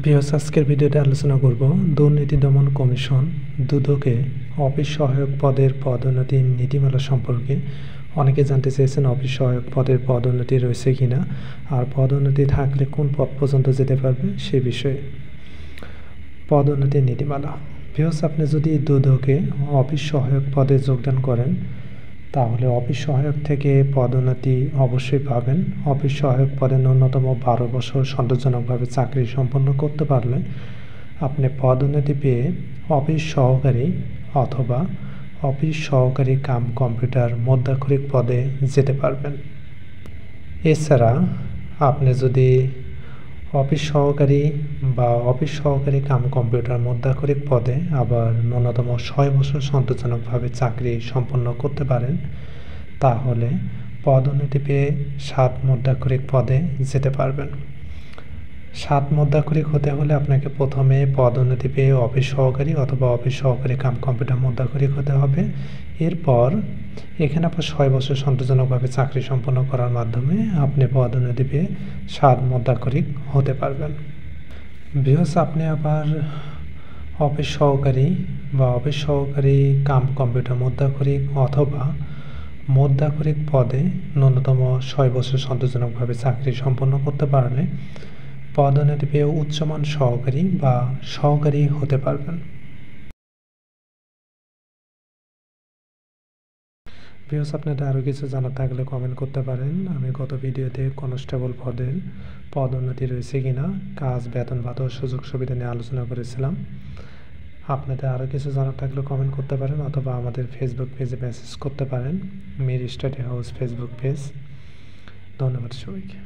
Viewers, আজকের ভিডিওতে আলোচনা করব দুর্নীতি দমন কমিশন দুদকে অফিস সহায়ক পদের পদোন্নতি নীতিমালা সম্পর্কে। অনেকে জানতে চেয়েছেন অফিস সহায়ক পদের পদোন্নতি রয়েছে কিনা, আর পদোন্নতি থাকলে কোন পদ পর্যন্ত যেতে পারবে সে বিষয়ে। পদোন্নতি নীতিমালা। ভিউয়ার্স, আপনি যদি দুদকে অফিস সহায়ক পদে যোগদান করেন তাহলে অফিস সহায়ক থেকে পদোন্নতি অবশ্যই পাবেন। অফিস সহায়ক পদে ন্যূনতম 12 বছর সন্তোষজনকভাবে চাকরি সম্পন্ন করতে পারলে আপনি পদোন্নতি পেয়ে অফিস সহকারী অথবা অফিস সহকারী কাম কম্পিউটার মধ্যাক্ষরিক পদে যেতে পারবেন। এছাড়া আপনি যদি অফিস সহকারী বা অফিস সহকারী কাম কম্পিউটার মধ্যাক্ষরিক পদে আবার ন্যূনতম 6 বছর সন্তোষজনকভাবে চাকরি সম্পন্ন করতে পারেন তাহলে পদোন্নতি পেয়ে 7 মধ্যাক্ষরিক পদে যেতে পারবেন। 7 মধ্যাক্ষরিক হতে হলে আপনাকে প্রথমে পদোন্নতি পেয়ে অফিস সহকারী অথবা অফিস সহকারী কাম কম্পিউটার মধ্যাক্ষরিক হতে হবে। এরপর এখানে আপনার 6 বছর সন্তোষজনকভাবে চাকরি সম্পন্ন করার মাধ্যমে আপনি পদোন্নতি পেয়ে 7 মধ্যাক্ষরিক হতে পারবেন। ভিউয়ার্স, আপনি আবার অফিস সহকারী বা অফিস সহকারী কাম কম্পিউটার মধ্যাক্ষরিক অথবা মধ্যাক্ষরিক পদে ন্যূনতম 6 বছর সন্তোষজনকভাবে চাকরি সম্পন্ন করতে পারলে পদোন্নতি পেয়ে উচ্চমান সহকারী বা সহকারী হতে পারবেন। ভিউয়ার্স, আপনাদের আরও কিছু জানার থাকলে কমেন্ট করতে পারেন। আমি গত ভিডিওতে কনস্টেবল পদের পদোন্নতি রয়েছে কিনা, কাজ, বেতন ভাতা ও সুযোগ সুবিধা নিয়ে আলোচনা করেছিলাম। আপনাদের আরও কিছু জানার থাকলে কমেন্ট করতে পারেন অথবা আমাদের ফেসবুক পেজে মেসেজ করতে পারেন, Mir study house Facebook page. ধন্যবাদ সবাইকে।